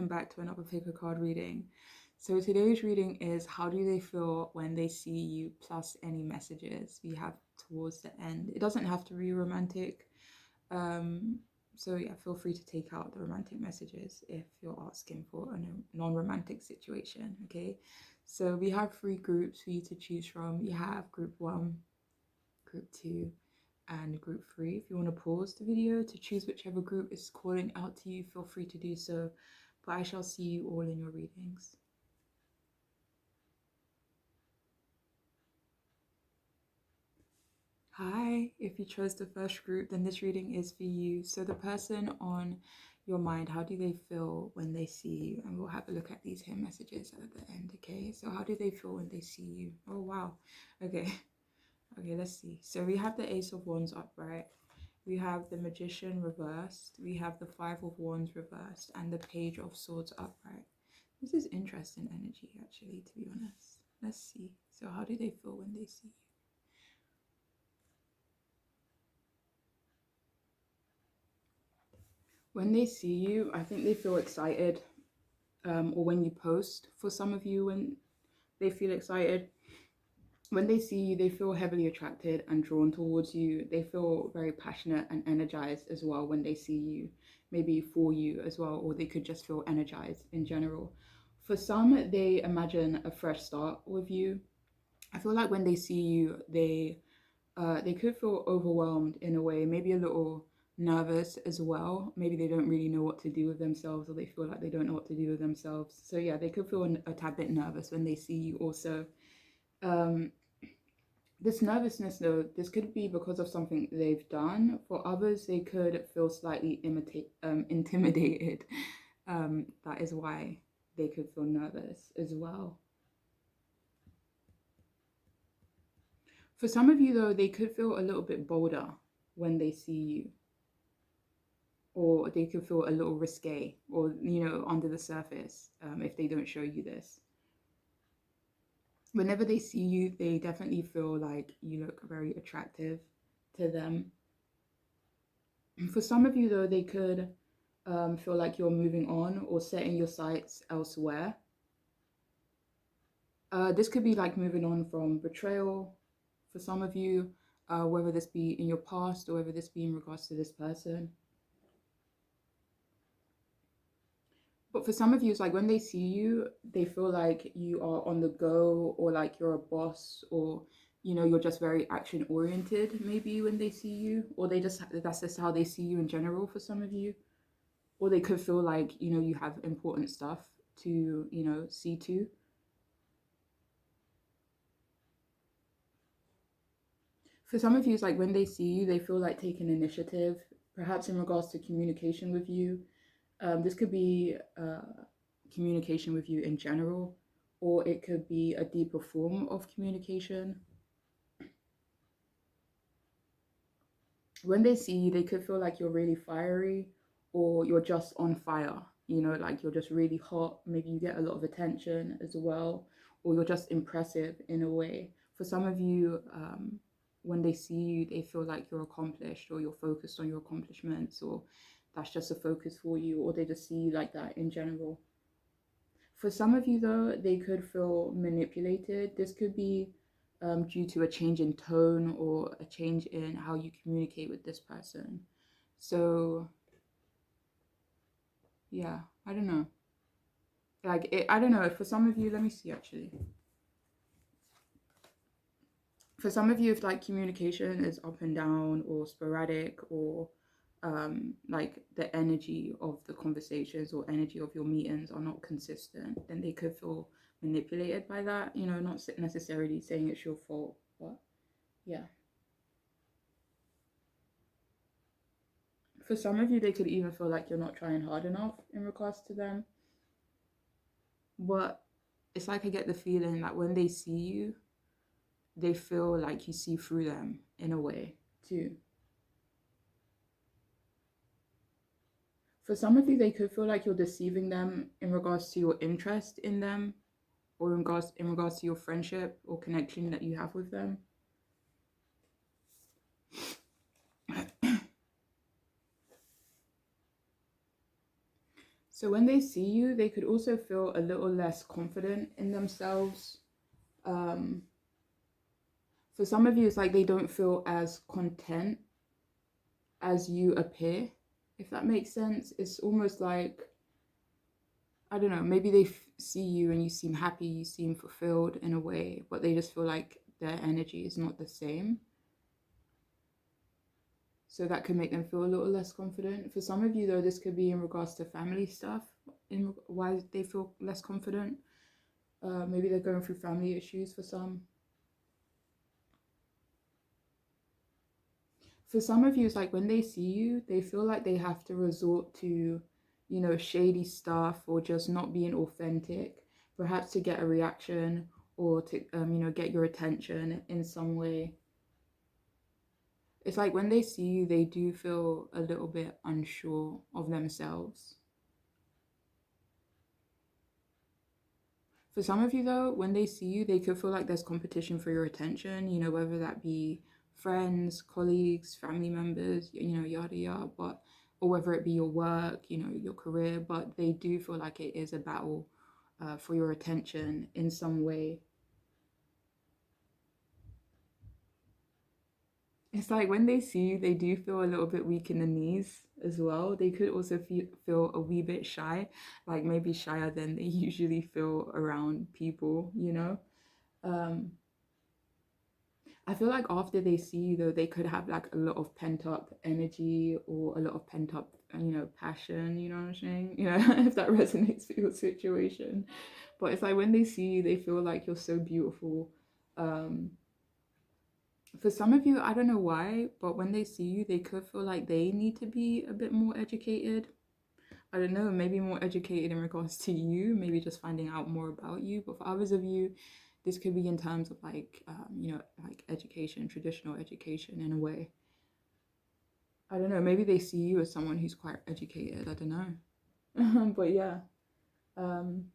welcome back to another pick a card reading. So today's reading is how do they feel when they see you plus any messages we have towards the end. It doesn't have to be romantic. So yeah, feel free to take out the romantic messages if you're asking for a non-romantic situation, okay? So we have 3 groups for you to choose from. You have group 1, group 2, and group 3. If you want to pause the video to choose whichever group is calling out to you, feel free to do so. But I shall see you all in your readings. Hi, if you chose the first group, then this reading is for you. So the person on your mind, how do they feel when they see you? And we'll have a look at these here messages at the end, okay? So how do they feel when they see you? Oh, wow. Okay. Okay, let's see. So we have the Ace of Wands upright. We have the Magician reversed. We have the 5 of Wands reversed and the Page of Swords upright. This is interesting energy, actually, to be honest. Let's see. So how do they feel when they see you? When they see you, I think they feel excited. Or when you post, for some of you, when they feel excited. When they see you, they feel heavily attracted and drawn towards you. They feel very passionate and energized as well when they see you, maybe for you as well, or they could just feel energized in general. For some, they imagine a fresh start with you. I feel like when they see you, they could feel overwhelmed in a way, maybe a little nervous as well. Maybe they don't really know what to do with themselves, or they feel like they don't know what to do with themselves. So yeah, they could feel a tad bit nervous when they see you also. This nervousness, though, this could be because of something they've done. For others, they could feel slightly intimidated. That is why they could feel nervous as well. For some of you, though, they could feel a little bit bolder when they see you. Or they could feel a little risque or, under the surface if they don't show you this. Whenever they see you, they definitely feel like you look very attractive to them. For some of you, though, they could feel like you're moving on or setting your sights elsewhere. This could be like moving on from betrayal for some of you, whether this be in your past or whether this be in regards to this person. But for some of you, it's like when they see you, they feel like you are on the go, or like you're a boss, or you're just very action oriented maybe when they see you, or that's just how they see you in general for some of you. Or they could feel like you have important stuff to see to. For some of you, it's like when they see you, they feel like taking initiative, perhaps in regards to communication with you. This could be communication with you in general, or it could be a deeper form of communication. When they see you, they could feel like you're really fiery, or you're just on fire, like you're just really hot. Maybe you get a lot of attention as well, or you're just impressive in a way. For some of you, when they see you, they feel like you're accomplished, or you're focused on your accomplishments, or that's just a focus for you, or they just see you like that in general. For some of you, though, they could feel manipulated. This could be due to a change in tone or a change in how you communicate with this person. So, yeah, I don't know. I don't know. For some of you, let me see actually. For some of you, if like communication is up and down or sporadic, or like the energy of the conversations or energy of your meetings are not consistent, then they could feel manipulated by that, not necessarily saying it's your fault, but yeah. For some of you, they could even feel like you're not trying hard enough in regards to them. But it's like I get the feeling that when they see you, they feel like you see through them in a way too. For some of you, they could feel like you're deceiving them in regards to your interest in them, or in regards to your friendship or connection that you have with them. So when they see you, they could also feel a little less confident in themselves. Um, for some of you, it's like they don't feel as content as you appear, if that makes sense. It's almost like, I don't know, maybe they see you and you seem happy, you seem fulfilled in a way, but they just feel like their energy is not the same. So that could make them feel a little less confident. For some of you, though, this could be in regards to family stuff, in why they feel less confident. Maybe they're going through family issues for some. For some of you, it's like when they see you, they feel like they have to resort to, shady stuff or just not being authentic, perhaps to get a reaction or to, get your attention in some way. It's like when they see you, they do feel a little bit unsure of themselves. For some of you, though, when they see you, they could feel like there's competition for your attention, whether that be friends, colleagues, family members, yada yada, or whether it be your work, your career, but they do feel like it is a battle for your attention in some way. It's like when they see you, they do feel a little bit weak in the knees as well. They could also feel a wee bit shy, like maybe shyer than they usually feel around people. Um, I feel like after they see you, though, they could have like a lot of pent up energy or a lot of pent up, passion. You know what I'm saying? If that resonates with your situation. But it's like when they see you, they feel like you're so beautiful. Um, for some of you, I don't know why, but when they see you, they could feel like they need to be a bit more educated. I don't know, maybe more educated in regards to you, maybe just finding out more about you. But for others of you, this could be in terms of like, like education, traditional education in a way. I don't know, maybe they see you as someone who's quite educated. I don't know. But yeah. Um,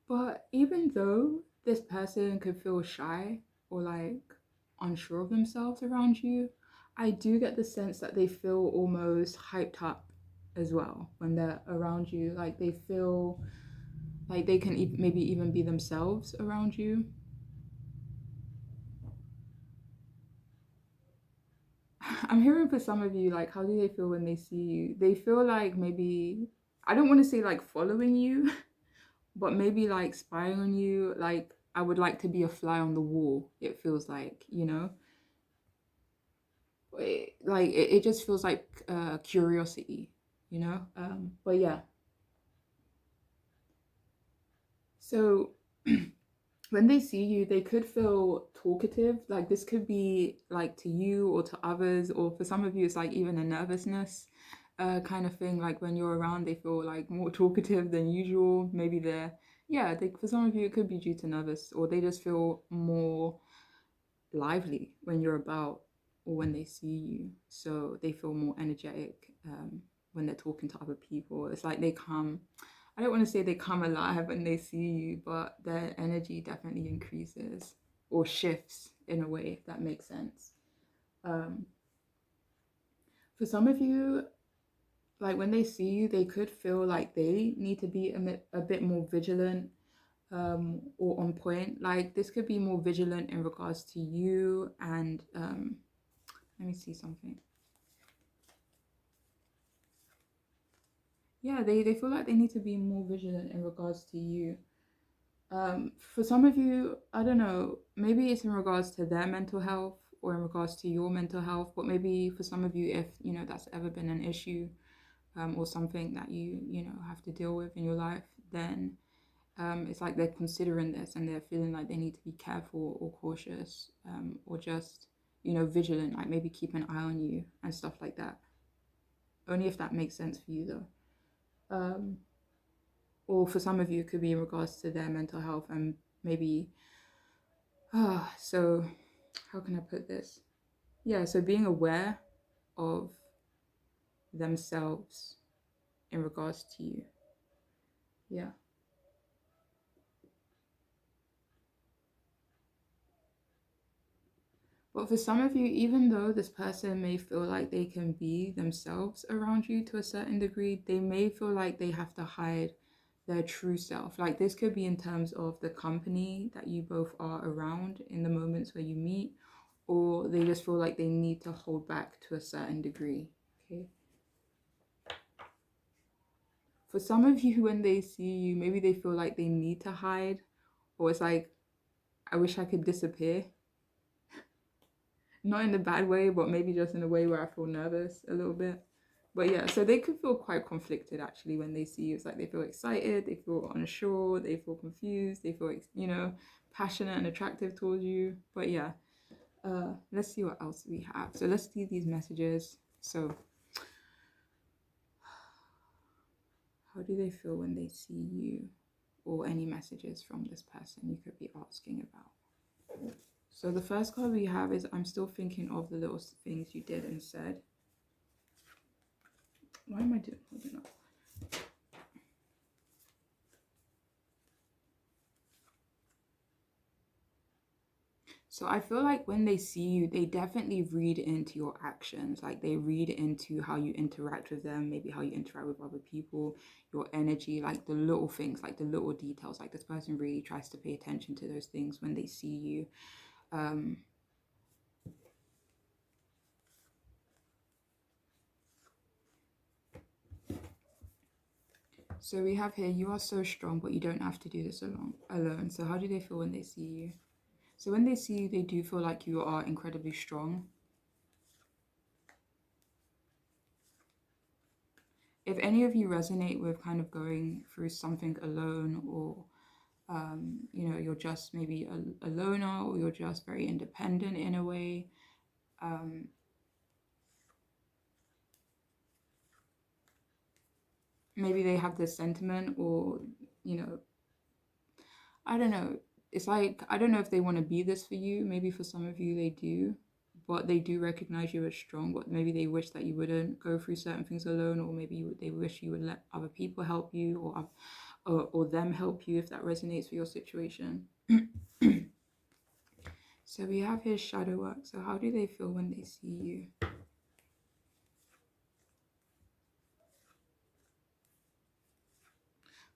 but even though this person could feel shy or like unsure of themselves around you, I do get the sense that they feel almost hyped up as well when they're around you. Like they feel like they can maybe even be themselves around you. I'm hearing for some of you, like, how do they feel when they see you? They feel like maybe, I don't want to say like following you, but maybe like spying on you. Like, I would like to be a fly on the wall, it feels like. It just feels like curiosity. But yeah. So when they see you, they could feel talkative. Like this could be like to you or to others, or for some of you, it's like even a nervousness kind of thing. Like when you're around, they feel like more talkative than usual. Maybe for some of you, it could be due to nervous, or they just feel more lively when you're about or when they see you. So they feel more energetic when they're talking to other people. It's like I don't want to say they come alive when they see you, but their energy definitely increases or shifts in a way, if that makes sense. Um, for some of you, like when they see you, they could feel like they need to be a bit more vigilant or on point. Like this could be more vigilant in regards to you and let me see something. Yeah, they feel like they need to be more vigilant in regards to you. For some of you, I don't know, maybe it's in regards to their mental health or in regards to your mental health, but maybe for some of you, if that's ever been an issue or something that you have to deal with in your life, then it's like they're considering this and they're feeling like they need to be careful or cautious or just vigilant, like maybe keep an eye on you and stuff like that. Only if that makes sense for you though. Or for some of you, it could be in regards to their mental health and maybe, so how can I put this? Yeah, so being aware of themselves in regards to you. Yeah. But for some of you, even though this person may feel like they can be themselves around you to a certain degree, they may feel like they have to hide their true self. Like this could be in terms of the company that you both are around in the moments where you meet, or they just feel like they need to hold back to a certain degree. Okay. For some of you, when they see you, maybe they feel like they need to hide, or it's like, I wish I could disappear. Not in a bad way, but maybe just in a way where I feel nervous a little bit. But yeah, so they could feel quite conflicted actually when they see you. It's like they feel excited, they feel unsure, they feel confused, they feel, passionate and attractive towards you. But yeah, let's see what else we have. So let's see these messages. So how do they feel when they see you, or any messages from this person you could be asking about? So the first card we have is, I'm still thinking of the little things you did and said. Why am I holding up? So I feel like when they see you, they definitely read into your actions. Like they read into how you interact with them, maybe how you interact with other people, your energy, like the little things, like the little details. Like this person really tries to pay attention to those things when they see you. So we have here, you are so strong, but you don't have to do this alone. So how do they feel when they see you? So when they see you, they do feel like you are incredibly strong. If any of you resonate with kind of going through something alone, or you're just maybe a loner, or you're just very independent in a way, maybe they have this sentiment, or I don't know. It's like, I don't know if they want to be this for you. Maybe for some of you they do, but they do recognize you as strong. But maybe they wish that you wouldn't go through certain things alone, or maybe they wish you would let other people help you, or them help you, if that resonates with your situation. So we have here shadow work. So how do they feel when they see you?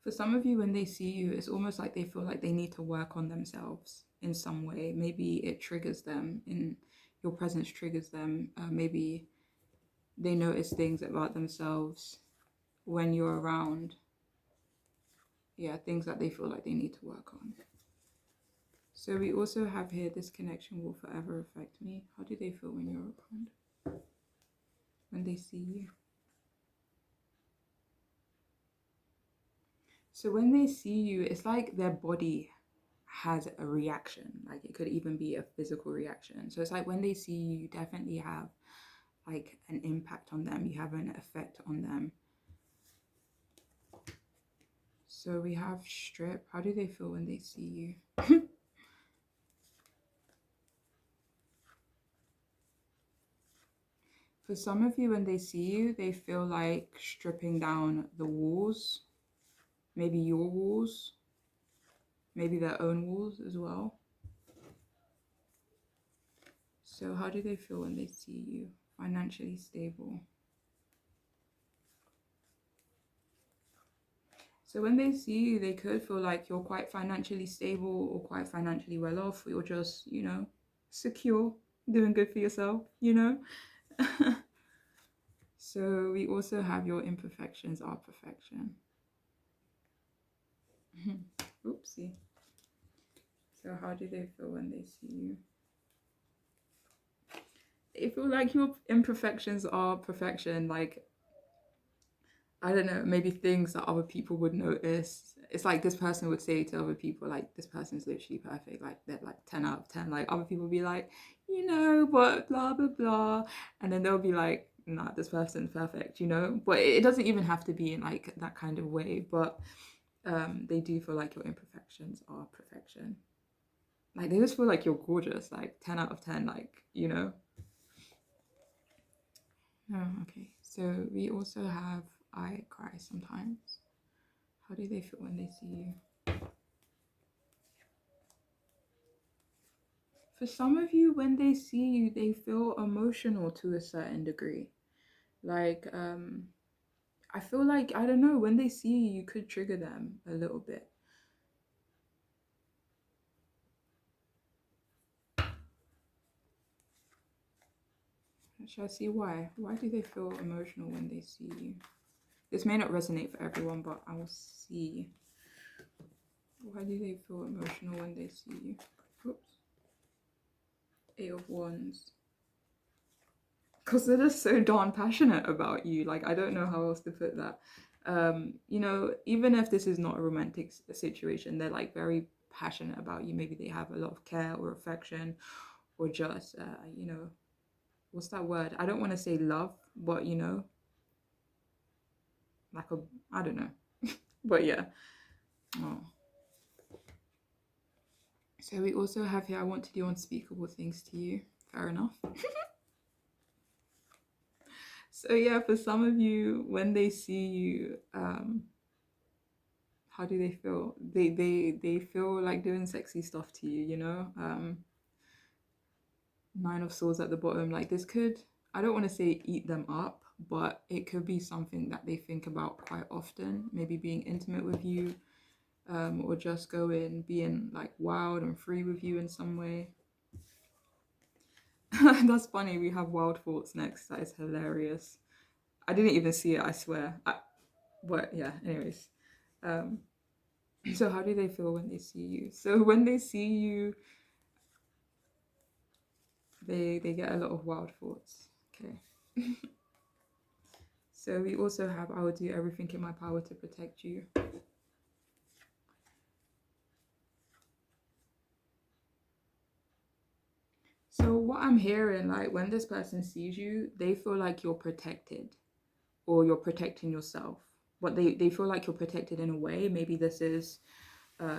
For some of you, when they see you, it's almost like they feel like they need to work on themselves in some way. Maybe it triggers them, in your presence triggers them. Maybe they notice things about themselves when you're around. Yeah, things that they feel like they need to work on. So we also have here, this connection will forever affect me. How do they feel when you're around? When they see you? So when they see you, it's like their body has a reaction. Like it could even be a physical reaction. So it's like when they see you, you definitely have like an impact on them. You have an effect on them. So we have strip. How do they feel when they see you? For some of you, when they see you, they feel like stripping down the walls. Maybe your walls. Maybe their own walls as well. So how do they feel when they see you? Financially stable. So when they see you, they could feel like you're quite financially stable, or quite financially well off, or you're just, secure, doing good for yourself, So we also have, your imperfections are perfection. Oopsie. So how do they feel when they see you? They feel like your imperfections are perfection. Like, I don't know, maybe things that other people would notice. It's like this person would say to other people, like, this person's literally perfect. Like, they're like 10 out of 10. Like, other people would be like, but blah, blah, blah. And then they'll be like, nah, this person's perfect, But it doesn't even have to be in like that kind of way. But they do feel like your imperfections are perfection. Like, they just feel like you're gorgeous. Like, 10 out of 10, like, Oh, okay. So we also have, I cry sometimes. How do they feel when they see you? For some of you, when they see you, they feel emotional to a certain degree. Like, I feel like, I don't know, when they see you, you could trigger them a little bit. Shall I see why? Why do they feel emotional when they see you? This may not resonate for everyone, but I will see. Why do they feel emotional when they see you? Oops. 8 of Wands. Because they're just so darn passionate about you. Like, I don't know how else to put that. You know, even if this is not a romantic situation, they're like very passionate about you. Maybe they have a lot of care or affection, or just, you know, what's that word? I don't want to say love, but you know, like a, I don't know. But yeah. Oh. So we also have here, I want to do unspeakable things to you. Fair enough. So yeah, for some of you, when they see you, how do they feel? They feel like doing sexy stuff to you, you know? 9 of Swords at the bottom. Like, this could, I don't want to say eat them up, but it could be something that they think about quite often. Maybe being intimate with you, or just being like wild and free with you in some way. That's funny. We have wild thoughts next. That is hilarious. I didn't even see it, I swear. But yeah, anyways. So how do they feel when they see you? So when they see you, they get a lot of wild thoughts. Okay. So we also have, I will do everything in my power to protect you. So what I'm hearing, like, when this person sees you, they feel like you're protected, or you're protecting yourself. But they feel like you're protected in a way. Maybe this is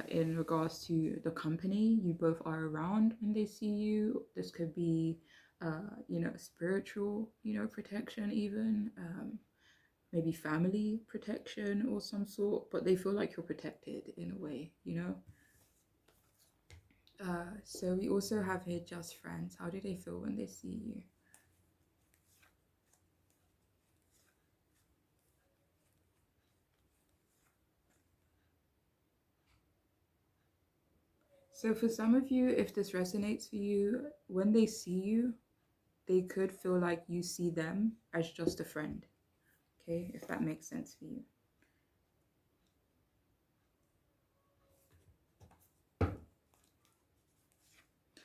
in regards to the company you both are around when they see you. This could be, you know, spiritual, you know, protection even. Maybe family protection or some sort. But they feel like you're protected in a way, you know. So we also have here just friends. How do they feel when they see you? So for some of you, if this resonates for you, when they see you, they could feel like you see them as just a friend. Okay, if that makes sense for you.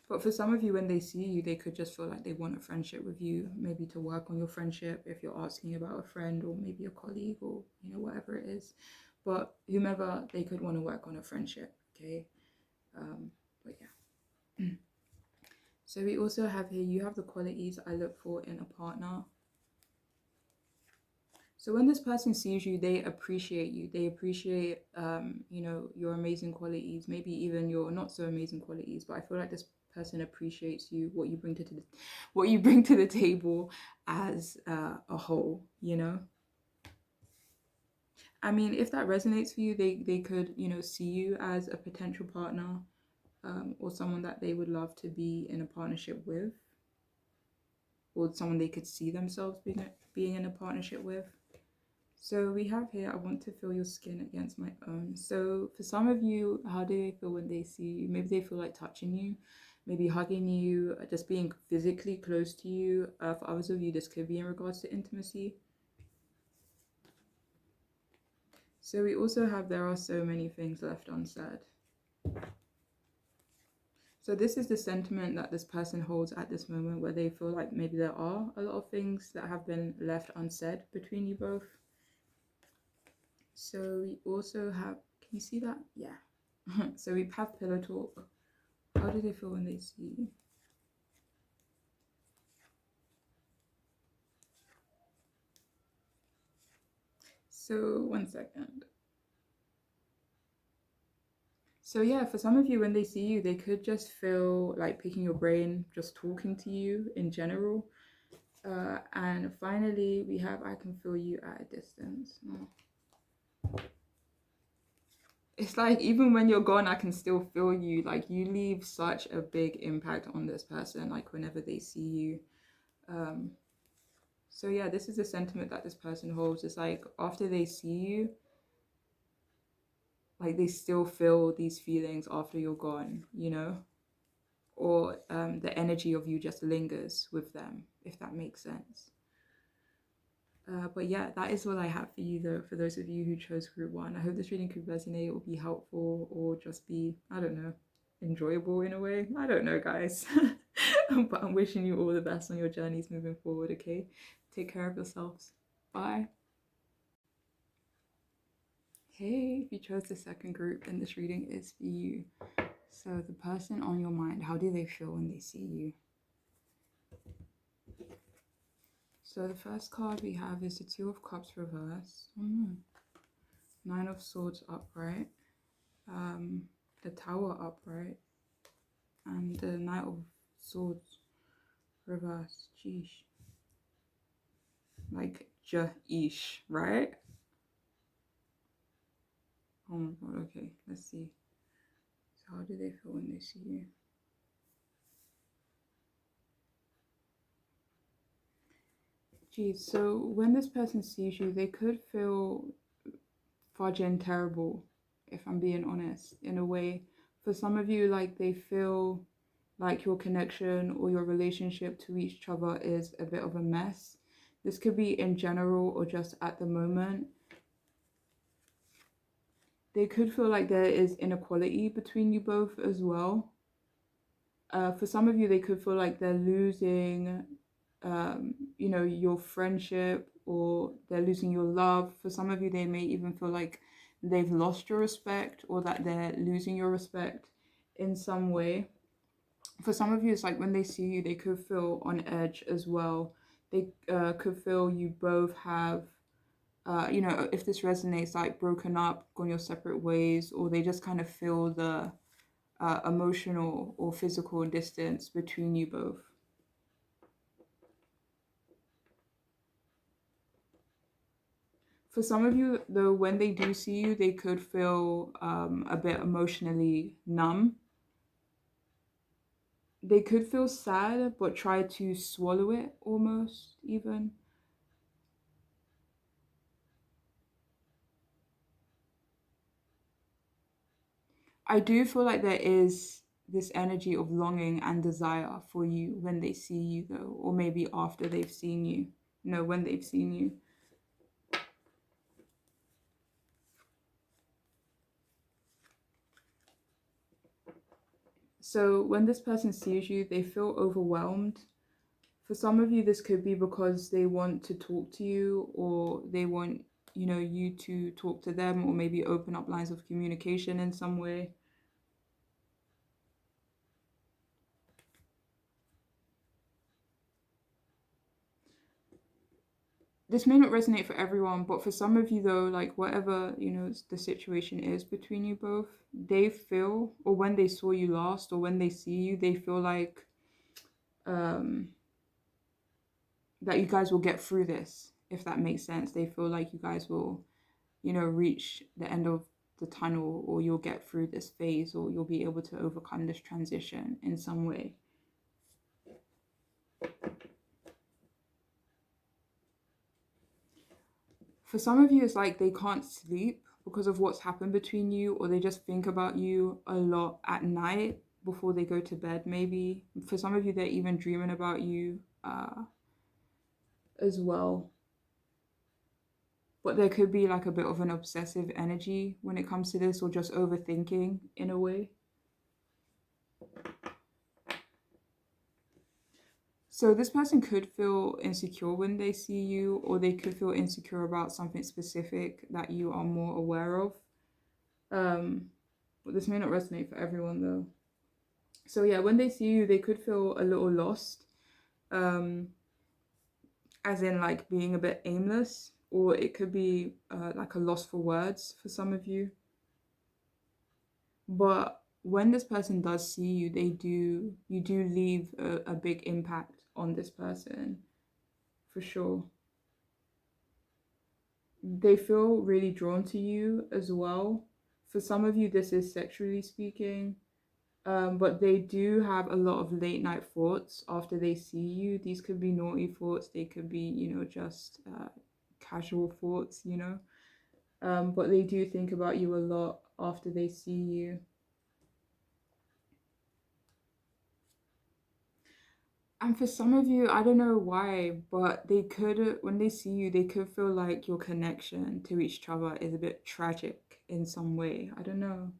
But for some of you, when they see you, they could just feel like they want a friendship with you, maybe to work on your friendship if you're asking about a friend, or maybe a colleague, or, you know, whatever it is. But whomever, they could want to work on a friendship, okay? But yeah. So we also have here, you have the qualities I look for in a partner. So when this person sees you, they appreciate you. They appreciate, you know, your amazing qualities, maybe even your not so amazing qualities. But I feel like this person appreciates you, what you bring to the table as a whole. You know. I mean, if that resonates for you, they could, you know, see you as a potential partner, or someone that they would love to be in a partnership with, or someone they could see themselves being in a partnership with. So we have here, I want to feel your skin against my own. So for some of you, how do they feel when they see you? Maybe they feel like touching you, maybe hugging you, just being physically close to you. For others of you, this could be in regards to intimacy. So we also have, there are so many things left unsaid. So this is the sentiment that this person holds at this moment, where they feel like maybe there are a lot of things that have been left unsaid between you both. So we also have, can you see that? Yeah. So we have pillow talk. How do they feel when they see you? So 1 second. So yeah, for some of you, when they see you, they could just feel like picking your brain, just talking to you in general. And finally, we have I can feel you at a distance. Oh. it's like even when you're gone, I can still feel you. Like you leave such a big impact on this person, like whenever they see you. Um, so yeah, this is the sentiment that this person holds. It's like after they see you, like they still feel these feelings after you're gone, you know? Or the energy of you just lingers with them, if that makes sense. But yeah, that is what I have for you, though, for those of you who chose group one. I hope this reading could resonate or be helpful or just be, I don't know, enjoyable in a way. I don't know, guys. But I'm wishing you all the best on your journeys moving forward, okay? Take care of yourselves. Bye. Hey, if you chose the second group, then this reading is for you. So the person on your mind, how do they feel when they see you? So the first card we have is the Two of Cups reversed. Oh no. Nine of Swords upright. The Tower upright. And the Knight of Swords reversed. Jeez. Like, ja-ish, right? Oh my god, okay. Let's see. So how do they feel when they see you? Geez, so when this person sees you, they could feel fudgy and terrible, if I'm being honest, in a way. For some of you, like they feel like your connection or your relationship to each other is a bit of a mess. This could be in general or just at the moment. They could feel like there is inequality between you both as well. For some of you, they could feel like they're losing, you know, your friendship, or they're losing your love. For some of you, they may even feel like they've lost your respect, or that they're losing your respect in some way. For some of you, it's like when they see you, they could feel on edge as well. They could feel you both have, you know, if this resonates, like broken up, gone your separate ways, or they just kind of feel the emotional or physical distance between you both. For some of you, though, when they do see you, they could feel a bit emotionally numb. They could feel sad, but try to swallow it almost, even. I do feel like there is this energy of longing and desire for you when they see you, though, or maybe after they've seen you. No, when they've seen you. So when this person sees you, they feel overwhelmed. For some of you, this could be because they want to talk to you, or they want, you know, you to talk to them, or maybe open up lines of communication in some way. This may not resonate for everyone, but for some of you though, like whatever, you know, the situation is between you both, they feel, or when they saw you last, or when they see you, they feel like that you guys will get through this, if that makes sense. They feel like you guys will, you know, reach the end of the tunnel, or you'll get through this phase, or you'll be able to overcome this transition in some way. For some of you, it's like they can't sleep because of what's happened between you, or they just think about you a lot at night before they go to bed, maybe. For some of you, they're even dreaming about you as well. But there could be like a bit of an obsessive energy when it comes to this, or just overthinking in a way. So this person could feel insecure when they see you, or they could feel insecure about something specific that you are more aware of. But this may not resonate for everyone though. So yeah, when they see you, they could feel a little lost, as in like being a bit aimless, or it could be like a loss for words for some of you. But when this person does see you, you do leave a big impact on this person, for sure. They feel really drawn to you as well. For some of you, this is sexually speaking. But they do have a lot of late night thoughts after they see you. These could be naughty thoughts. They could be, just casual thoughts, But they do think about you a lot after they see you. And for some of you, I don't know why, but they could, when they see you, they could feel like your connection to each other is a bit tragic in some way. I don't know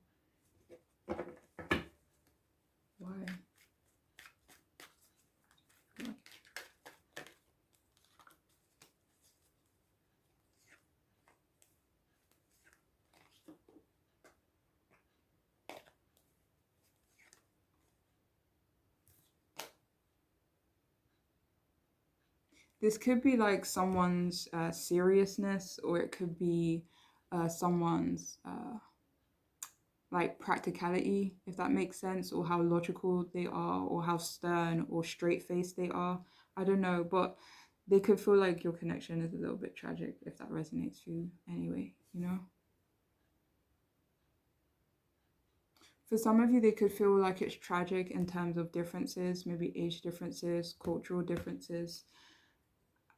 why. This could be like someone's seriousness, or it could be someone's like practicality, if that makes sense, or how logical they are, or how stern or straight faced they are. I don't know, but they could feel like your connection is a little bit tragic, if that resonates for you anyway. For some of you, they could feel like it's tragic in terms of differences, maybe age differences, cultural differences.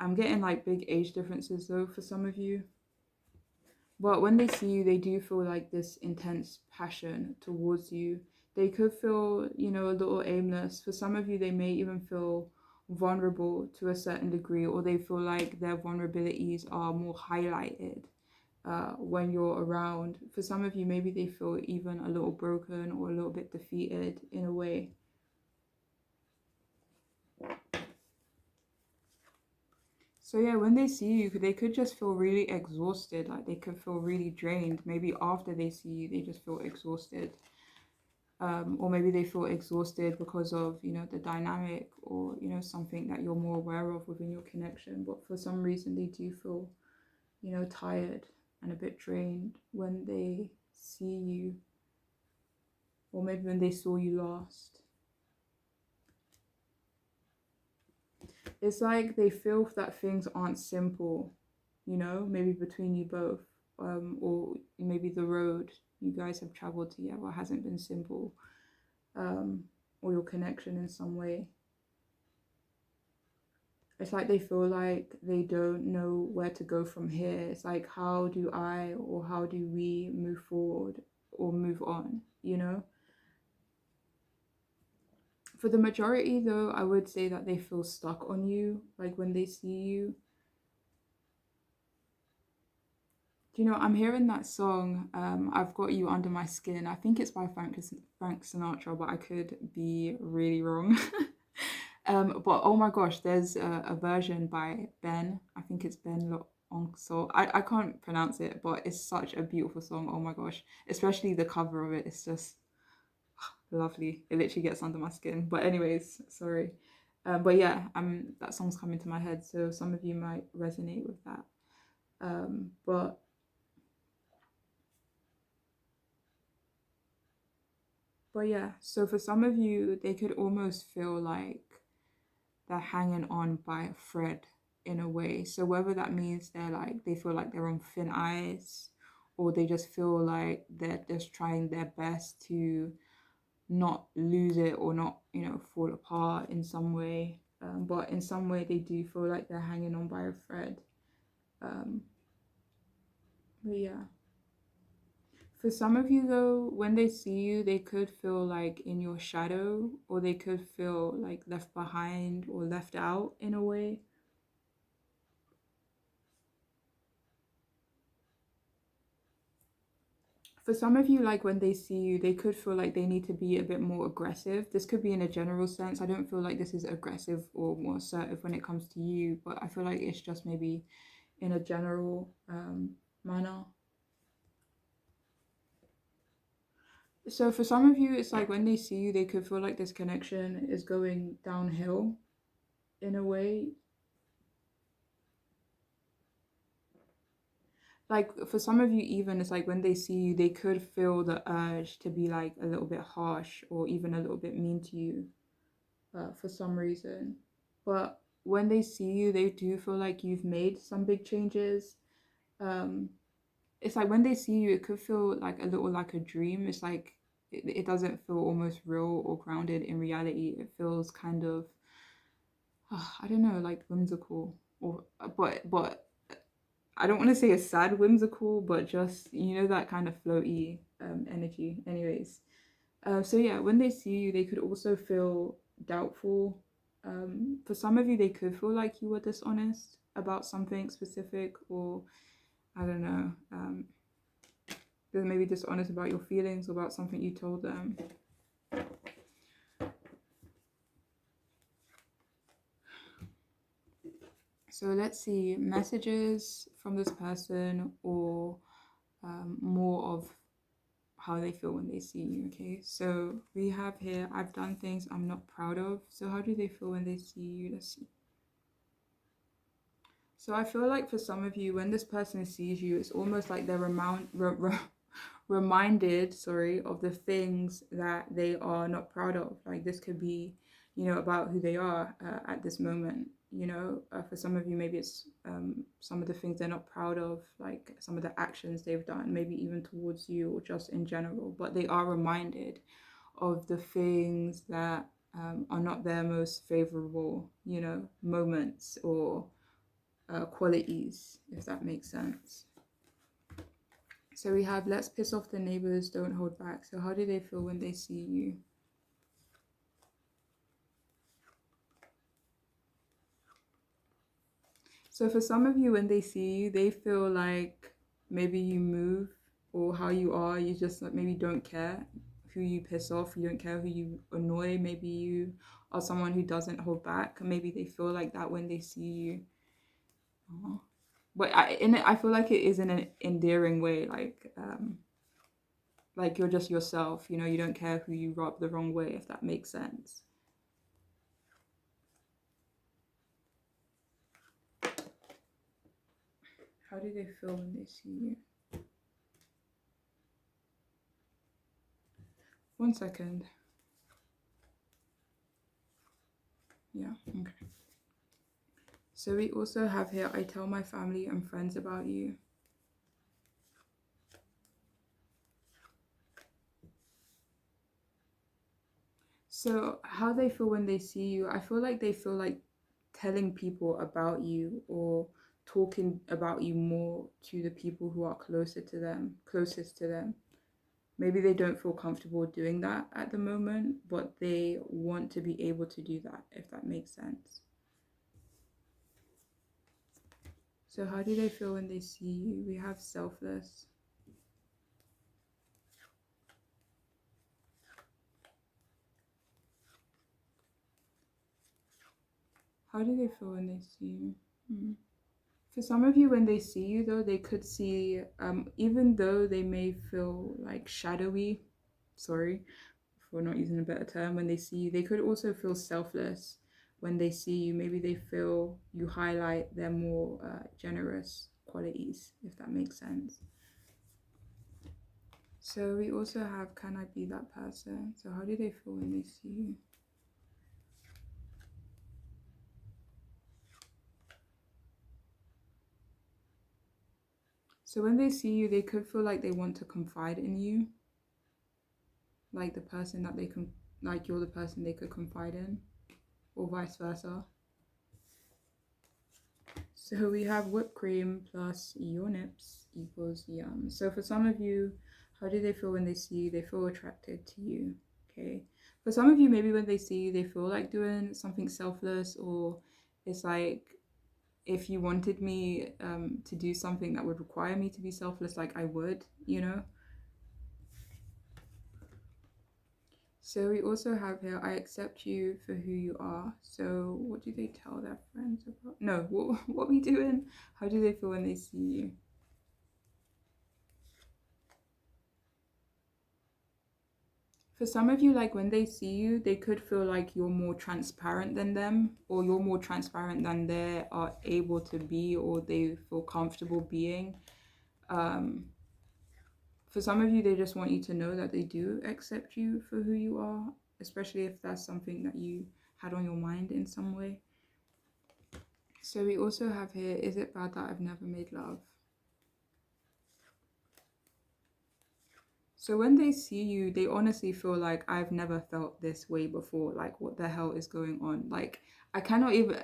I'm getting like big age differences though for some of you. But when they see you, they do feel like this intense passion towards you. They could feel, a little aimless. For some of you, they may even feel vulnerable to a certain degree, or they feel like their vulnerabilities are more highlighted when you're around. For some of you, maybe they feel even a little broken or a little bit defeated in a way. So yeah, when they see you, they could just feel really exhausted. Like they could feel really drained. Maybe after they see you, they just feel exhausted. Or maybe they feel exhausted because of, the dynamic, or, something that you're more aware of within your connection. But for some reason, they do feel, tired and a bit drained when they see you, or maybe when they saw you last. It's like they feel that things aren't simple, maybe between you both, or maybe the road you guys have traveled together hasn't been simple, or your connection in some way. It's like they feel like they don't know where to go from here. It's like, how do I, or how do we move forward or move on? For the majority though, I would say that they feel stuck on you, like when they see you. I'm hearing that song, I've Got You Under My Skin. I think it's by Frank Sinatra, but I could be really wrong. But oh my gosh, there's a version by Ben. I think it's Ben Lo. I can't pronounce it, but it's such a beautiful song. Oh my gosh, especially the cover of it. It's just lovely. It literally gets under my skin. But anyways, sorry. But yeah, that song's coming to my head, so some of you might resonate with that. But yeah, so for some of you, they could almost feel like they're hanging on by a thread in a way. So whether that means they feel like they're on thin ice, or they just feel like they're just trying their best to not lose it, or not, fall apart in some way. But in some way, they do feel like they're hanging on by a thread. Um, but yeah. For some of you, though, when they see you, they could feel like in your shadow, or they could feel like left behind or left out in a way. For some of you, like when they see you, they could feel like they need to be a bit more aggressive. This could be in a general sense. I don't feel like this is aggressive or more assertive when it comes to you, but I feel like it's just maybe in a general manner. So for some of you, it's like when they see you, they could feel like this connection is going downhill in a way. Like for some of you, even it's like when they see you, they could feel the urge to be like a little bit harsh, or even a little bit mean to you for some reason. But when they see you, they do feel like you've made some big changes. Um, it's like when they see you, it could feel like a little like a dream. It's like it doesn't feel almost real or grounded in reality. It feels kind of, I don't know, like whimsical, or but I don't want to say a sad whimsical, but just, that kind of floaty energy. Anyways, so yeah, when they see you, they could also feel doubtful. For some of you, they could feel like you were dishonest about something specific, or I don't know, they're maybe dishonest about your feelings or about something you told them. So let's see, messages from this person, or more of how they feel when they see you. Okay, so we have here, I've done things I'm not proud of. So how do they feel when they see you? Let's see. So I feel like for some of you, when this person sees you, it's almost like they're reminded, of the things that they are not proud of. Like this could be, about who they are at this moment. For some of you, maybe it's some of the things they're not proud of, like some of the actions they've done, maybe even towards you or just in general. But they are reminded of the things that are not their most favorable, moments or qualities, if that makes sense. So we have, let's piss off the neighbors, don't hold back. So how do they feel when they see you? So for some of you, when they see you, they feel like maybe you move or how you are. You just like maybe don't care who you piss off. You don't care who you annoy. Maybe you are someone who doesn't hold back. Maybe they feel like that when they see you. Aww. But I feel like it is in an endearing way, like you're just yourself. You don't care who you rub the wrong way, if that makes sense. How do they feel when they see you? 1 second. Yeah, okay. So we also have here, I tell my family and friends about you. So how they feel when they see you, I feel like they feel like telling people about you or talking about you more to the people who are closest to them. Maybe they don't feel comfortable doing that at the moment, but they want to be able to do that, if that makes sense. So how do they feel when they see you? We have selfless. How do they feel when they see you? For some of you, when they see you, though, they could see, even though they may feel like shadowy, sorry for not using a better term, when they see you, they could also feel selfless when they see you. Maybe they feel you highlight their more generous qualities, if that makes sense. So we also have, can I be that person? So how do they feel when they see you? So when they see you, they could feel like they want to confide in you, like the person that they can, like you're the person they could confide in, or vice versa. So we have whipped cream plus your nips equals yum. So for some of you, how do they feel when they see you? They feel attracted to you. Okay. For some of you, maybe when they see you, they feel like doing something selfless, or it's like, if you wanted me to do something that would require me to be selfless, like I would, So we also have here, I accept you for who you are. So what do they tell their friends about? No, what are we doing? How do they feel when they see you? For some of you, like when they see you, they could feel like you're more transparent than them, or you're more transparent than they are able to be, or they feel comfortable being. For some of you, they just want you to know that they do accept you for who you are, especially if that's something that you had on your mind in some way. So we also have here, is it bad that I've never made love? So when they see you, they honestly feel like I've never felt this way before. Like, what the hell is going on? Like, I cannot even,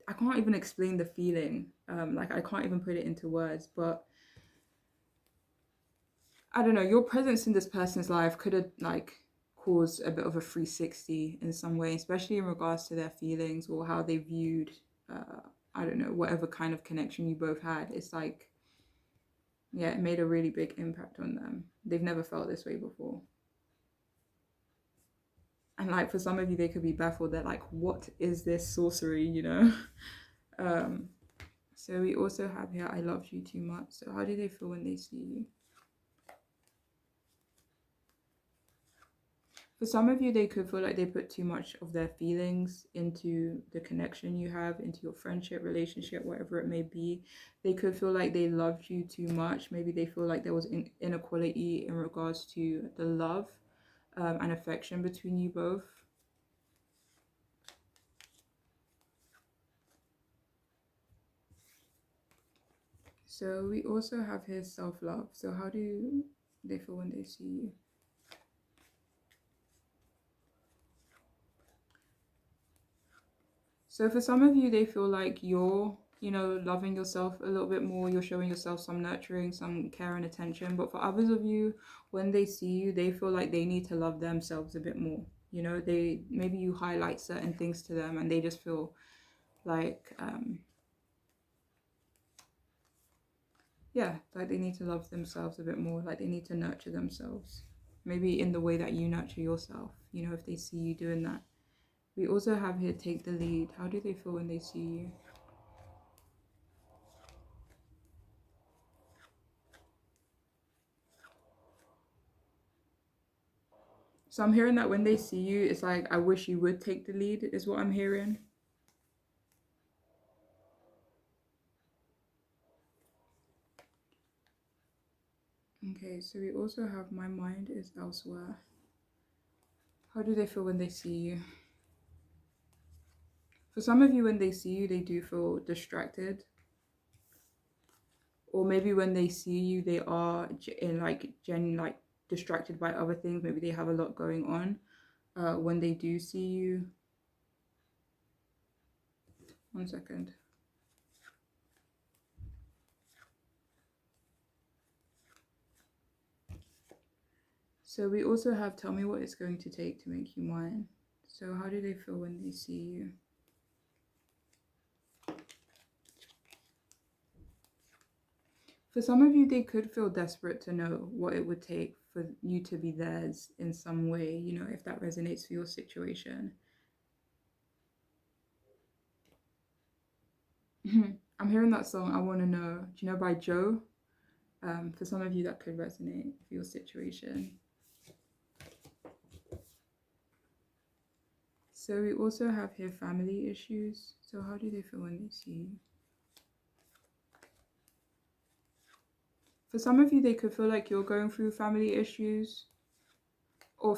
I can't even explain the feeling. Like I can't even put it into words. But I don't know. Your presence in this person's life could have like caused a bit of a 360 in some way, especially in regards to their feelings or how they viewed. Uh, I don't know, whatever kind of connection you both had. It's like, yeah, it made a really big impact on them. They've never felt this way before. And like for some of you, they could be baffled. They're like, what is this sorcery, you know? um, so we also have here, I loved you too much. So how do they feel when they see you? For some of you, they could feel like they put too much of their feelings into the connection you have, into your friendship, relationship, whatever it may be. They could feel like they loved you too much. Maybe they feel like there was inequality in regards to the love and affection between you both. So we also have here self-love. So how do they feel when they see you? So for some of you, they feel like you're, loving yourself a little bit more. You're showing yourself some nurturing, some care and attention. But for others of you, when they see you, they feel like they need to love themselves a bit more. Maybe you highlight certain things to them and they just feel like, like they need to love themselves a bit more. Like they need to nurture themselves. Maybe in the way that you nurture yourself, if they see you doing that. We also have here take the lead. How do they feel when they see you? So I'm hearing that when they see you, it's like, I wish you would take the lead, is what I'm hearing. Okay, so we also have my mind is elsewhere. How do they feel when they see you? For some of you, when they see you, they do feel distracted. Or maybe when they see you, they are distracted by other things. Maybe they have a lot going on. When they do see you, one second. So we also have tell me what it's going to take to make you mine. So how do they feel when they see you? For some of you, they could feel desperate to know what it would take for you to be theirs in some way, if that resonates for your situation. I'm hearing that song, I Want to Know. Do you know by Joe? For some of you, that could resonate for your situation. So we also have here family issues. So how do they feel when they see you? For some of you, they could feel like you're going through family issues. Or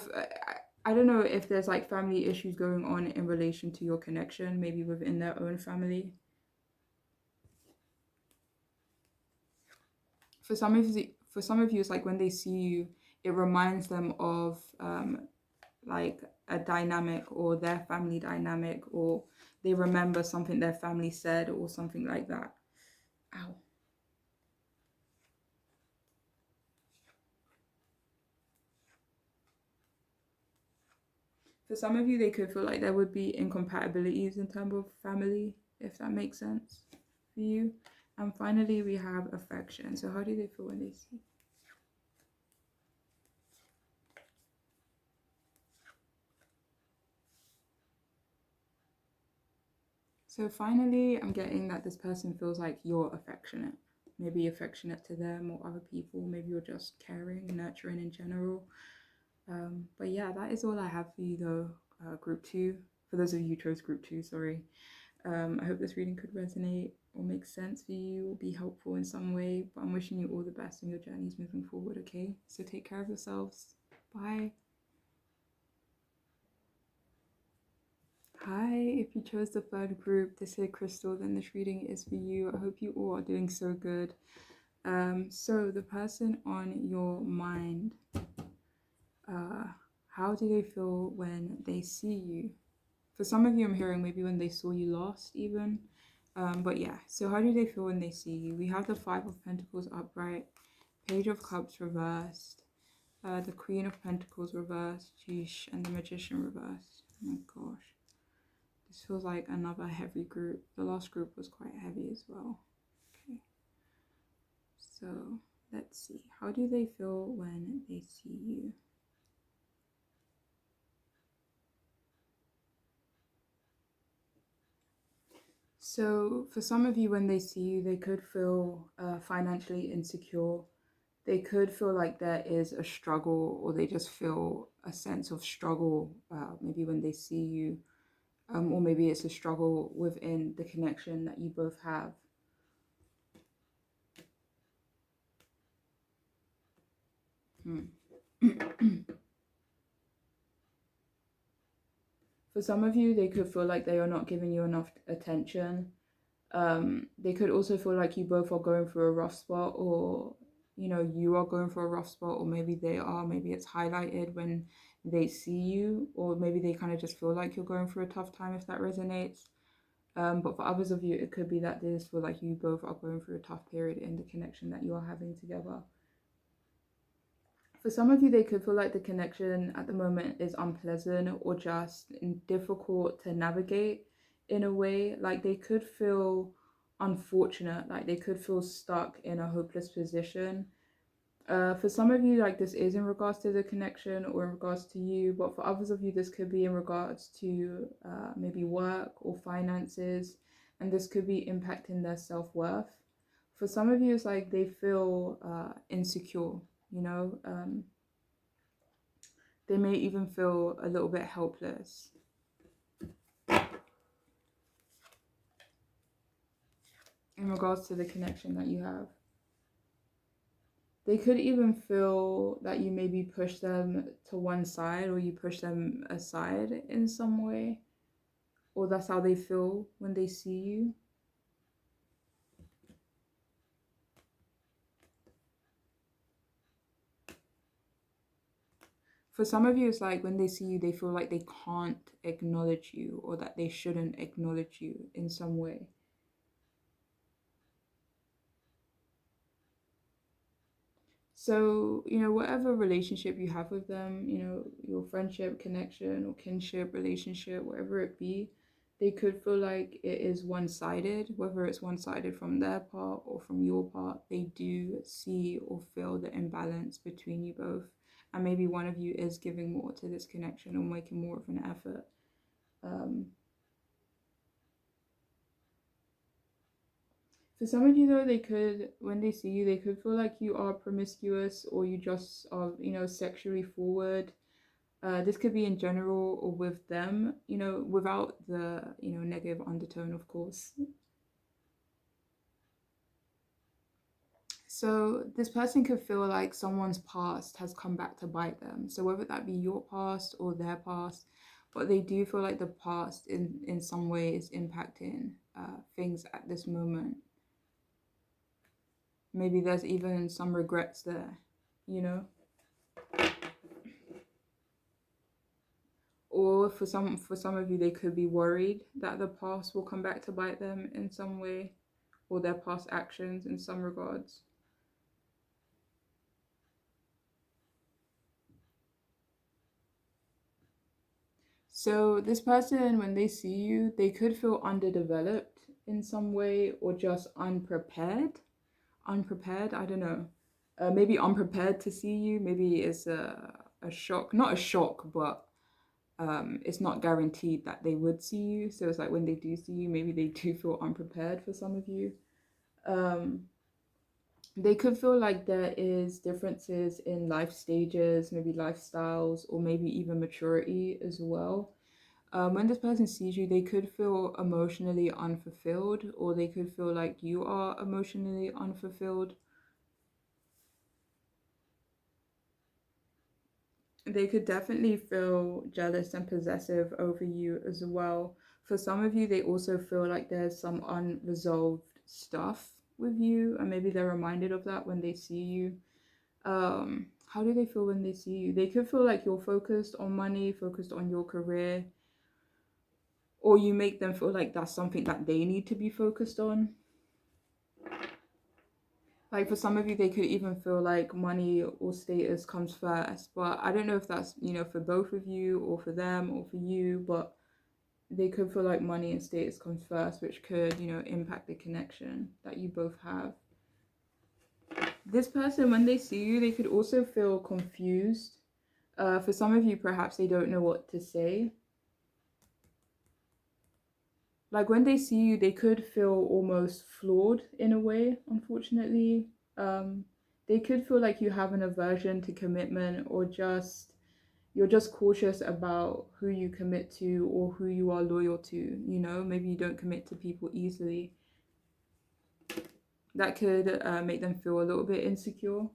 I don't know if there's like family issues going on in relation to your connection, maybe within their own family. For some of you, it's like when they see you, it reminds them of like a dynamic or their family dynamic, or they remember something their family said or something like that. Ow. For some of you, they could feel like there would be incompatibilities in terms of family, if that makes sense for you. And finally, we have affection. So how do they feel when they see? So finally, I'm getting that this person feels like you're affectionate. Maybe affectionate to them or other people. Maybe you're just caring, nurturing in general. But yeah, that is all I have for you though, group 2. For those of you who chose group 2, sorry. I hope this reading could resonate or make sense for you or be helpful in some way. But I'm wishing you all the best in your journeys moving forward, okay? So take care of yourselves. Bye. Hi, if you chose the third group, this is Crystal, then this reading is for you. I hope you all are doing so good. So the person on your mind, uh, how do they feel when they see you? For some of you, I'm hearing maybe when they saw you last, even. But yeah, so how do they feel when they see you? We have the Five of Pentacles upright, Page of Cups reversed, the Queen of Pentacles reversed, sheesh, and the Magician reversed. Oh my gosh. This feels like another heavy group. The last group was quite heavy as well. Okay. So let's see. How do they feel when they see you? So for some of you, when they see you, they could feel financially insecure. They could feel like there is a struggle, or they just feel a sense of struggle maybe when they see you. Or maybe it's a struggle within the connection that you both have. For some of you, they could feel like they are not giving you enough attention. They could also feel like you both are going through a rough spot, or you are going for a rough spot, or maybe they are. Maybe it's highlighted when they see you, or maybe they kind of just feel like you're going through a tough time, if that resonates. But for others of you, it could be that they just feel like you both are going through a tough period in the connection that you are having together. For some of you, they could feel like the connection at the moment is unpleasant or just difficult to navigate in a way. Like they could feel unfortunate, like they could feel stuck in a hopeless position. For some of you, like this is in regards to the connection or in regards to you, but for others of you, this could be in regards to maybe work or finances, and this could be impacting their self-worth. For some of you, it's like they feel insecure, you know. They may even feel a little bit helpless. In regards to the connection that you have. They could even feel that you maybe push them to one side, or you push them aside in some way. Or that's how they feel when they see you. For some of you, it's like when they see you, they feel like they can't acknowledge you, or that they shouldn't acknowledge you in some way. So, whatever relationship you have with them, your friendship, connection, or kinship, relationship, whatever it be, they could feel like it is one-sided, whether it's one-sided from their part or from your part. They do see or feel the imbalance between you both. And maybe one of you is giving more to this connection or making more of an effort. For some of you, though, they could, when they see you, they could feel like you are promiscuous, or you just are, sexually forward. This could be in general or with them, without the, negative undertone, of course. So this person could feel like someone's past has come back to bite them. So whether that be your past or their past, but they do feel like the past in some way is impacting things at this moment. Maybe there's even some regrets there, Or for some of you, they could be worried that the past will come back to bite them in some way, or their past actions in some regards. So this person, when they see you, they could feel underdeveloped in some way, or just unprepared. Unprepared, I don't know. Maybe unprepared to see you. Maybe it's a shock. Not a shock, but it's not guaranteed that they would see you. So it's like when they do see you, maybe they do feel unprepared for some of you. They could feel like there is differences in life stages, maybe lifestyles, or maybe even maturity as well. When this person sees you, they could feel emotionally unfulfilled, or they could feel like you are emotionally unfulfilled. They could definitely feel jealous and possessive over you as well. For some of you, they also feel like there's some unresolved stuff with you, and maybe they're reminded of that when they see you. How do they feel when they see you? They could feel like you're focused on money, focused on your career, or you make them feel like that's something that they need to be focused on. Like for some of you, they could even feel like money or status comes first. But I don't know if that's, for both of you or for them or for you, but they could feel like money and status comes first, which could, impact the connection that you both have. This person, when they see you, they could also feel confused. For some of you, perhaps they don't know what to say. Like when they see you, they could feel almost flawed in a way, unfortunately. They could feel like you have an aversion to commitment, or you're just cautious about who you commit to or who you are loyal to. Maybe you don't commit to people easily. That could make them feel a little bit insecure.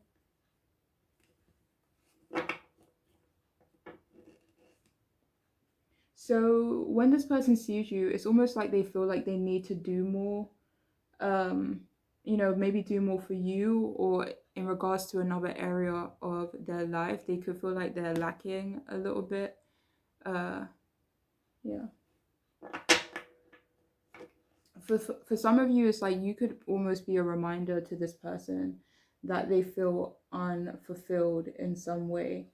So when this person sees you, it's almost like they feel like they need to do more. Maybe do more for you, or in regards to another area of their life, they could feel like they're lacking a little bit. Yeah. For some of you, it's like you could almost be a reminder to this person that they feel unfulfilled in some way.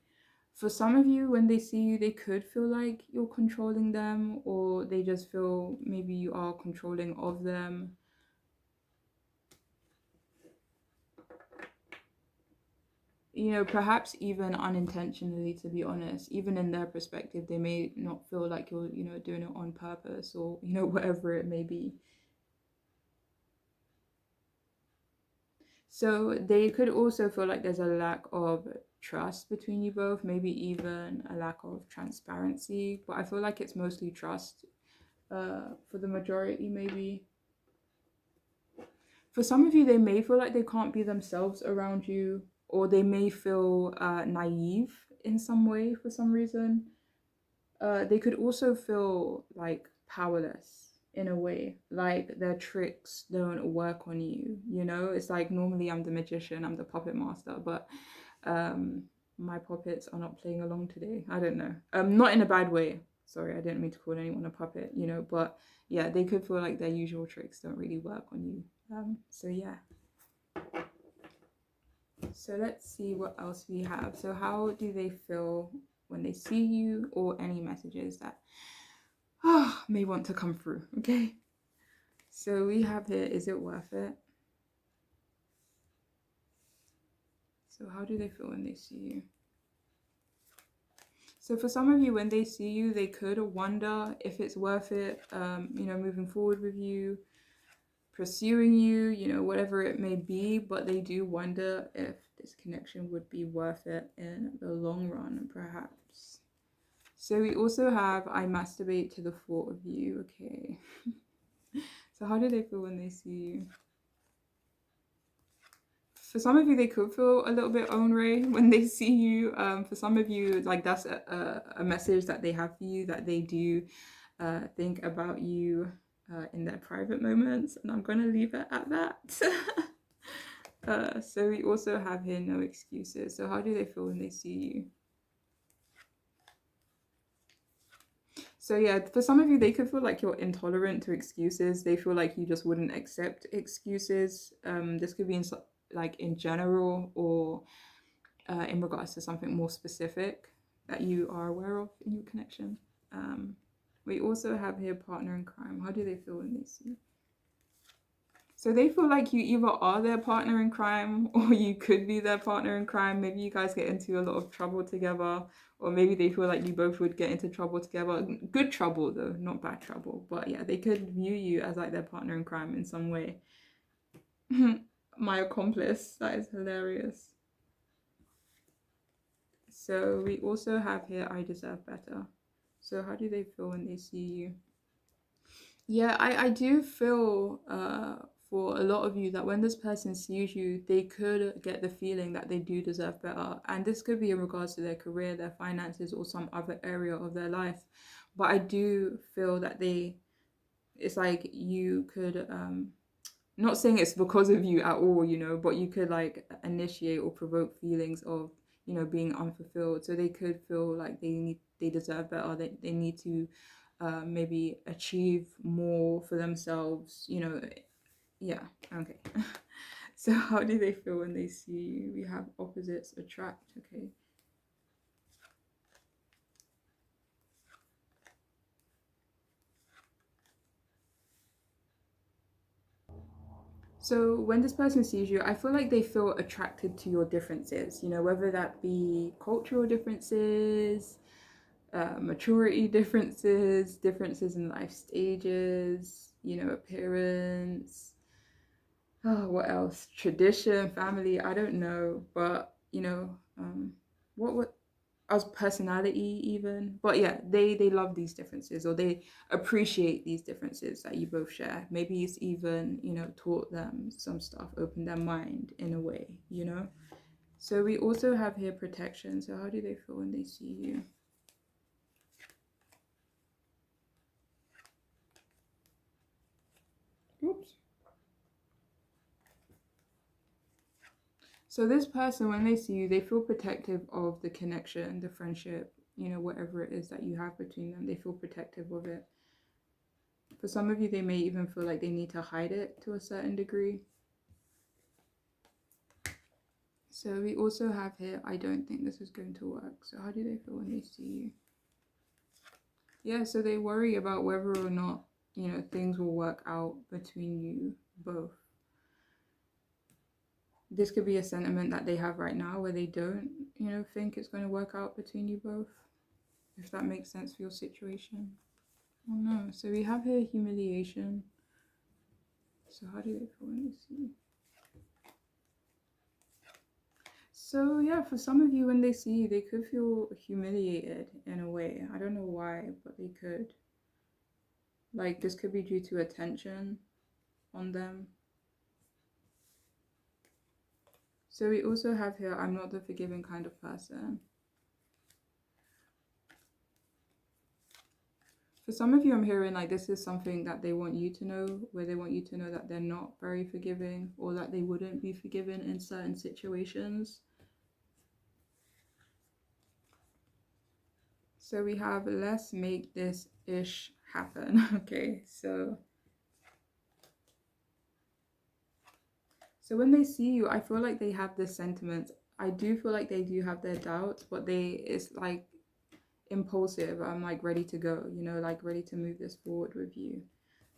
For some of you, when they see you, they could feel like you're controlling them, or they just feel maybe you are controlling of them. Perhaps even unintentionally, to be honest. Even in their perspective, they may not feel like you're, doing it on purpose, or, whatever it may be. So they could also feel like there's a lack of trust between you both, maybe even a lack of transparency. But I feel like it's mostly trust for the majority, maybe. For some of you, they may feel like they can't be themselves around you, or they may feel naive in some way for some reason. They could also feel like powerless in a way, like their tricks don't work on you. It's like normally I'm the magician, I'm the puppet master, but my puppets are not playing along today. I don't know. Not in a bad way. Sorry, I didn't mean to call anyone a puppet, but yeah, they could feel like their usual tricks don't really work on you. So yeah. So let's see what else we have. So how do they feel when they see you, or any messages that may want to come through? Okay. So we have here, is it worth it? So how do they feel when they see you? So for some of you, when they see you, they could wonder if it's worth it, moving forward with you, pursuing you, whatever it may be, but they do wonder if this connection would be worth it in the long run, perhaps. So we also have, I masturbate to the thought of you. Okay. So how do they feel when they see you? For some of you, they could feel a little bit ornery when they see you. For some of you, like that's a message that they have for you, that they do think about you in their private moments. And I'm going to leave it at that. So we also have here, no excuses. So how do they feel when they see you? So yeah, for some of you, they could feel like you're intolerant to excuses. They feel like you just wouldn't accept excuses. This could be in general, or in regards to something more specific that you are aware of in your connection. We also have here partner in crime. How do they feel when they see you? So they feel like you either are their partner in crime, or you could be their partner in crime. Maybe you guys get into a lot of trouble together, or maybe they feel like you both would get into trouble together. Good trouble though, not bad trouble. But yeah, they could view you as like their partner in crime in some way. My accomplice, that is hilarious. So we also have here, I deserve better. So how do they feel when they see you? Yeah, I do feel for a lot of you that when this person sees you, they could get the feeling that they do deserve better. And this could be in regards to their career, their finances, or some other area of their life. But I do feel that it's like you could, not saying it's because of you at all, but you could like initiate or provoke feelings of, you know, being unfulfilled. So they could feel like they deserve better, they need to maybe achieve more for themselves, you know. Yeah, okay. So how do they feel when they see you? We have opposites attract, okay. So when this person sees you, I feel like they feel attracted to your differences, you know, whether that be cultural differences, maturity differences, differences in life stages, you know, appearance. Oh, what else? Tradition, family, I don't know. But, you know, what as personality even. But yeah, they love these differences, or they appreciate these differences that you both share. Maybe it's even, you know, taught them some stuff, opened their mind in a way, you know. So we also have here protection. So how do they feel when they see you? Oops. So this person, when they see you, they feel protective of the connection, the friendship, you know, whatever it is that you have between them. They feel protective of it. For some of you, they may even feel like they need to hide it to a certain degree. So we also have here, I don't think this is going to work. So how do they feel when they see you? Yeah, so they worry about whether or not, you know, things will work out between you both. This could be a sentiment that they have right now where they don't, you know, think it's going to work out between you both. If that makes sense for your situation. Oh no, so we have here humiliation. So how do they feel when they see you? So yeah, for some of you, when they see you, they could feel humiliated in a way. I don't know why, but they could. Like this could be due to attention on them. So we also have here, I'm not the forgiving kind of person. For some of you, I'm hearing like this is something that they want you to know, where they want you to know that they're not very forgiving, or that they wouldn't be forgiven in certain situations. So we have let's make this ish happen. Okay, so when they see you, I feel like they have this sentiment. I do feel like they do have their doubts, but it's like impulsive. I'm like ready to go, you know, like ready to move this forward with you.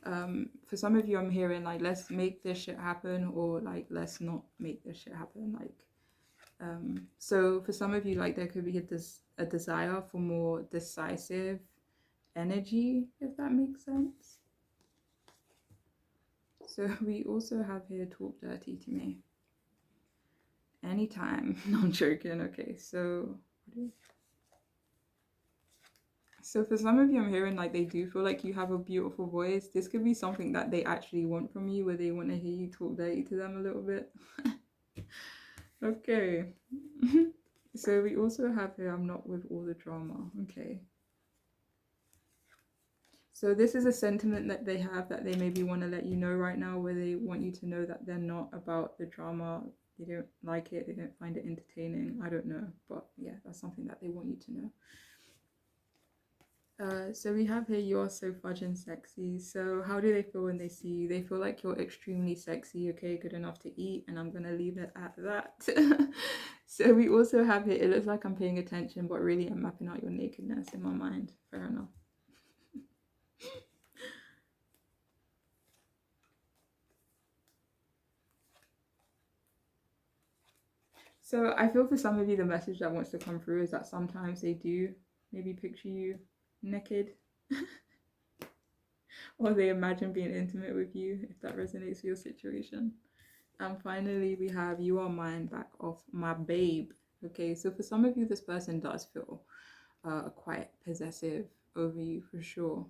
For some of you, I'm hearing like let's make this shit happen, or like let's not make this shit happen. Like, so for some of you, like there could be a desire for more decisive energy, if that makes sense. So we also have here talk dirty to me. Anytime. No, I'm joking. Okay, so for some of you, I'm hearing like they do feel like you have a beautiful voice. This could be something that they actually want from you, where they want to hear you talk dirty to them a little bit. Okay. So we also have here, I'm not with all the drama. Okay. So this is a sentiment that they have that they maybe want to let you know right now, where they want you to know that they're not about the drama. They don't like it. They don't find it entertaining. I don't know. But yeah, that's something that they want you to know. So we have here, you're so fudging sexy. So how do they feel when they see you? They feel like you're extremely sexy, okay, good enough to eat, and I'm gonna leave it at that. So we also have here, it looks like I'm paying attention, but really I'm mapping out your nakedness in my mind. Fair enough. So I feel for some of you, the message that wants to come through is that sometimes they do maybe picture you naked. Or they imagine being intimate with you, if that resonates with your situation. And finally, we have you are mine, back off my babe. Okay, so for some of you, this person does feel quite possessive over you for sure.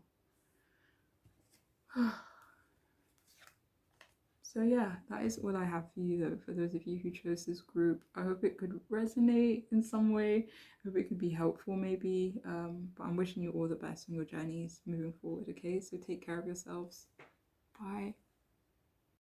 So yeah, that is all I have for you though, for those of you who chose this group. I hope it could resonate in some way. I hope it could be helpful maybe. But I'm wishing you all the best on your journeys moving forward, okay? So take care of yourselves. Bye.